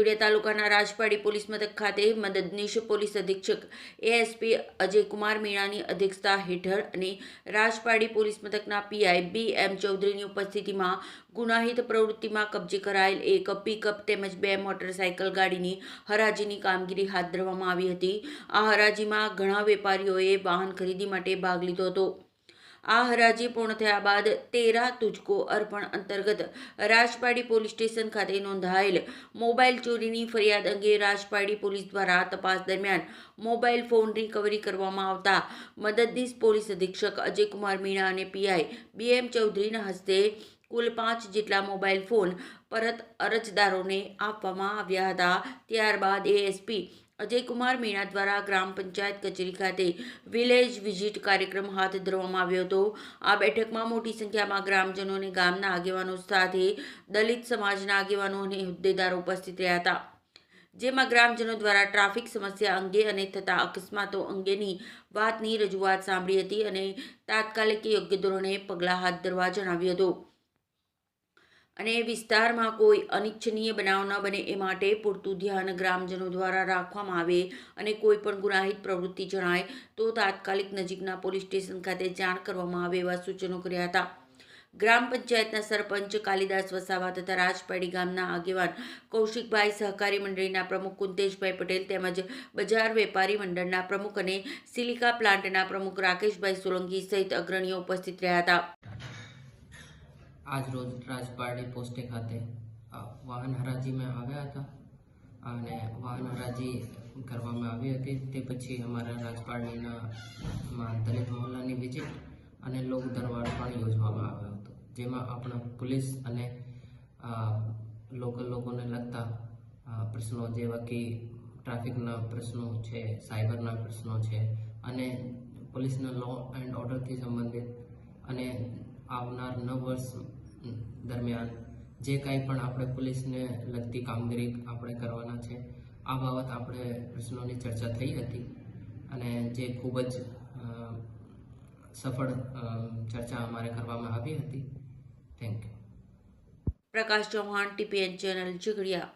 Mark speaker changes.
Speaker 1: જોડિયા તાલુકાના રાજપાડી પોલીસ મથક ખાતે મદદનીશ પોલીસ અધિક્ષક એએસપી અજયકુમાર મીણાની અધ્યક્ષતા હેઠળ અને રાજપાડી પોલીસ મથકના પીઆઈ બીએમ ચૌધરીની ઉપસ્થિતિમાં ગુનાહિત પ્રવૃત્તિમાં કબજે કરાયેલ એક પિકઅપ તેમજ 2 મોટરસાયકલ ગાડીની હરાજીની કામગીરી હાથ ધરવામાં આવી હતી। આ હરાજીમાં ઘણા વેપારીઓએ વાહન ખરીદી માટે ભાગ લીધો હતો। આ હરાજી પૂર્ણ થયા બાદ 13 તુझको અર્પણ અંતર્ગત રાજપાડી પોલીસ સ્ટેશન ખાતે નોંધાયેલ મોબાઈલ ચોરીની ફરિયાદ અંગે રાજપાડી પોલીસ દ્વારા તપાસ દરમિયાન મોબાઈલ ફોન રિકવરી કરવામાં આવતા મદદનીશ પોલીસ અધિક્ષક અજયકુમાર મીણા અને પીઆઈ બીએમ ચૌધરીના હસ્તે કુલ 5 જેટલા મોબાઈલ ફોન પરત અરજદારોને આપવામાં આવ્યા હતા। ત્યારબાદ એએસપી અજયકુમાર મીણા દ્વારા ગ્રામ પંચાયત કચેરી ખાતે વિલેજ વિઝિટ કાર્યક્રમ હાથ ધરવામાં આવ્યો હતો। આ બેઠકમાં મોટી સંખ્યામાં ગ્રામજનો અને ગામના આગેવાનો સાથે દલિત સમાજના આગેવાનો અને હોદ્દેદારો ઉપસ્થિત રહ્યા હતા। જેમાં ગ્રામજનો દ્વારા ટ્રાફિક સમસ્યા અંગે અને થતા અકસ્માતો અંગેની વાતની રજૂઆત સાંભળી હતી અને તાત્કાલિક યોગ્ય ધોરણે પગલાં હાથ ધરવા જણાવ્યું હતું અને વિસ્તારમાં કોઈ અનિચ્છનીય બનાવ ન બને એ માટે પૂરતું ધ્યાન ગ્રામજનો દ્વારા રાખવામાં આવે અને કોઈ પણ ગુનાહિત પ્રવૃત્તિ જણાય તો તાત્કાલિક નજીકના પોલીસ સ્ટેશન ખાતે જાણ કરવામાં આવે એવા સૂચનો કર્યા હતા। ગ્રામ પંચાયતના સરપંચ કાલિદાસ વસાવા તથા રાજપાડી ગામના આગેવાન કૌશિકભાઈ, સહકારી મંડળીના પ્રમુખ કુંતેશભાઈ પટેલ તેમજ બજાર વેપારી મંડળના પ્રમુખ અને સિલિકા પ્લાન્ટના પ્રમુખ રાકેશભાઈ સોલંકી સહિત અગ્રણીઓ ઉપસ્થિત રહ્યા હતા।
Speaker 2: આજ રોજ રાજપાડી પોસ્ટે ખાતે વાહન હરાજીમાં આવ્યા હતા અને વાહન હરાજી કરવામાં આવી હતી। તે પછી અમારા રાજપાડીના દલિત મહોલ્લાની વિઝિટ અને લોક દરબાર પણ યોજવામાં આવ્યો હતો, જેમાં આપણા પોલીસ અને લોકલ લોકોને લગતા પ્રશ્નો જેવા કે ટ્રાફિકના પ્રશ્નો છે, સાયબરના પ્રશ્નો છે અને પોલીસના લો એન્ડ ઓર્ડરથી સંબંધિત અને આવનાર 9 વર્ષ દરમિયાન જે કાંઈ પણ આપણે પોલીસને લગતી કામગીરી આપણે કરવાના છે આ બાબત આપણે પ્રશ્નોની ચર્ચા થઈ હતી અને જે ખૂબ જ સફળ ચર્ચા અમારે કરવામાં આવી હતી। Thank you.
Speaker 1: Prakash Chauhan, TPN channel, Jhagadia.